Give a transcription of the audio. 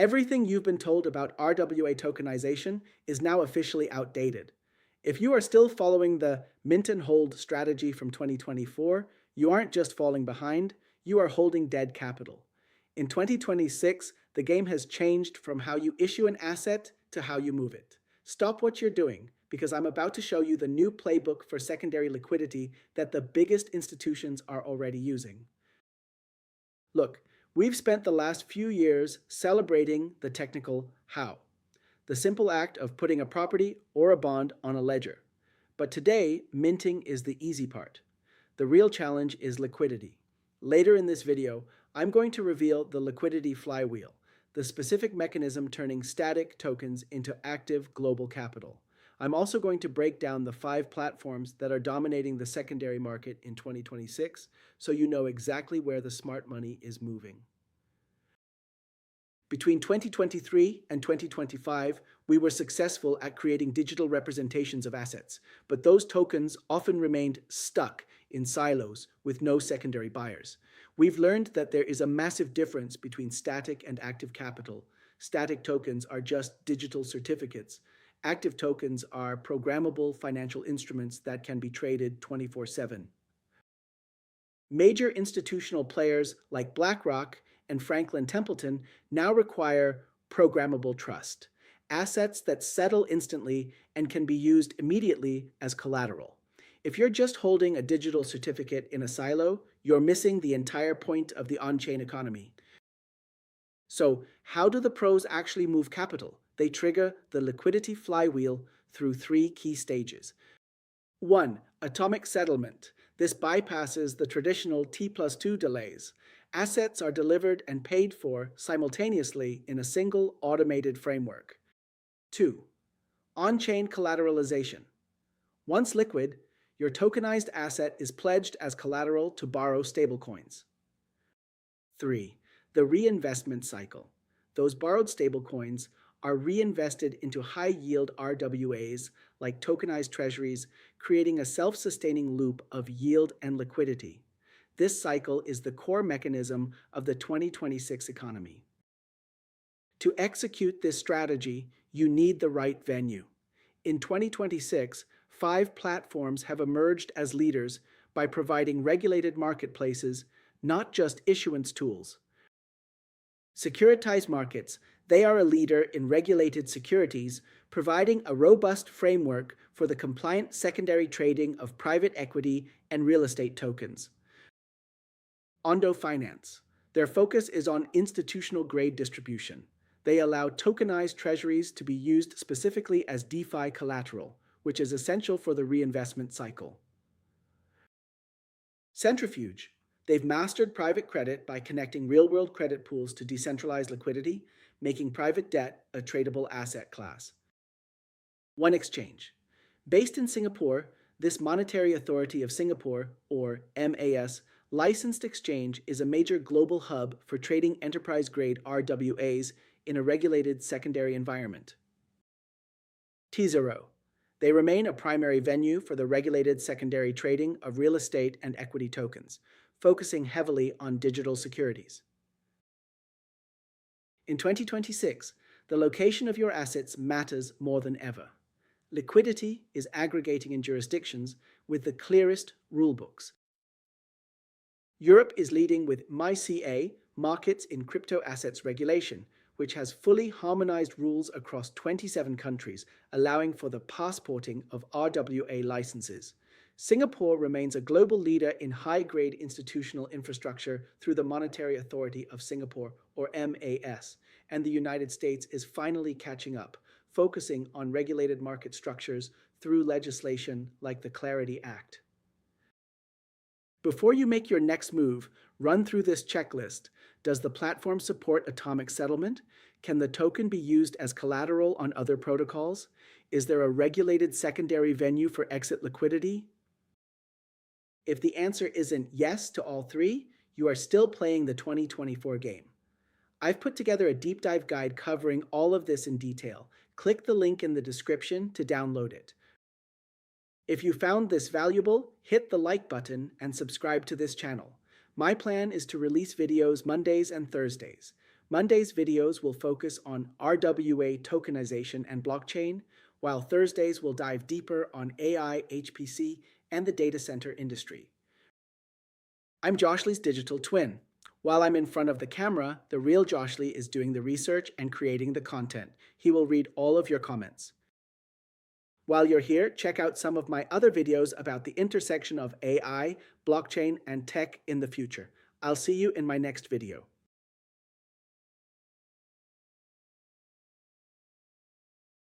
Everything you've been told about RWA tokenization is now officially outdated. If you are still following the mint and hold strategy from 2024, you aren't just falling behind, you are holding dead capital. In 2026, the game has changed from how you issue an asset to how you move it. Stop what you're doing, because I'm about to show you the new playbook for secondary liquidity that the biggest institutions are already using. Look, we've spent the last few years celebrating the technical how, the simple act of putting a property or a bond on a ledger. But today, minting is the easy part. The real challenge is liquidity. Later in this video, I'm going to reveal the liquidity flywheel, the specific mechanism turning static tokens into active global capital. I'm also going to break down the 5 platforms that are dominating the secondary market in 2026, so you know exactly where the smart money is moving. Between 2023 and 2025, we were successful at creating digital representations of assets, but those tokens often remained stuck in silos with no secondary buyers. We've learned that there is a massive difference between static and active capital. Static tokens are just digital certificates. Active tokens are programmable financial instruments that can be traded 24/7. Major institutional players like BlackRock and Franklin Templeton now require programmable trust, assets that settle instantly and can be used immediately as collateral. If you're just holding a digital certificate in a silo, you're missing the entire point of the on-chain economy. So, how do the pros actually move capital? They trigger the liquidity flywheel through 3 key stages. 1. Atomic settlement. This bypasses the traditional T+2 delays. Assets are delivered and paid for simultaneously in a single automated framework. 2. On-chain collateralization. Once liquid, your tokenized asset is pledged as collateral to borrow stablecoins. 3. The reinvestment cycle. Those borrowed stablecoins are reinvested into high-yield RWAs like tokenized treasuries, creating a self-sustaining loop of yield and liquidity. This cycle is the core mechanism of the 2026 economy. To execute this strategy, you need the right venue. In 2026, 5 platforms have emerged as leaders by providing regulated marketplaces, not just issuance tools. Securitize markets. They are a leader in regulated securities, providing a robust framework for the compliant secondary trading of private equity and real estate tokens. Ondo Finance. Their focus is on institutional-grade distribution. They allow tokenized treasuries to be used specifically as DeFi collateral, which is essential for the reinvestment cycle. Centrifuge. They've mastered private credit by connecting real-world credit pools to decentralized liquidity, making private debt a tradable asset class. One Exchange. Based in Singapore, this Monetary Authority of Singapore, or MAS, licensed exchange is a major global hub for trading enterprise-grade RWAs in a regulated secondary environment. tZERO. They remain a primary venue for the regulated secondary trading of real estate and equity tokens, focusing heavily on digital securities. In 2026, the location of your assets matters more than ever. Liquidity is aggregating in jurisdictions with the clearest rulebooks. Europe is leading with MiCA, Markets in Crypto Assets Regulation, which has fully harmonized rules across 27 countries, allowing for the passporting of RWA licenses. Singapore remains a global leader in high-grade institutional infrastructure through the Monetary Authority of Singapore, or MAS, and the United States is finally catching up, focusing on regulated market structures through legislation like the Clarity Act. Before you make your next move, run through this checklist. Does the platform support atomic settlement? Can the token be used as collateral on other protocols? Is there a regulated secondary venue for exit liquidity? If the answer isn't yes to all 3, you are still playing the 2024 game. I've put together a deep dive guide covering all of this in detail. Click the link in the description to download it. If you found this valuable, hit the like button and subscribe to this channel. My plan is to release videos Mondays and Thursdays. Monday's videos will focus on RWA tokenization and blockchain, while Thursdays will dive deeper on AI, HPC, and the data center industry. I'm JoshLi's digital twin. While I'm in front of the camera, the real JoshLi is doing the research and creating the content. He will read all of your comments. While you're here, check out some of my other videos about the intersection of AI, blockchain, and tech in the future. I'll see you in my next video.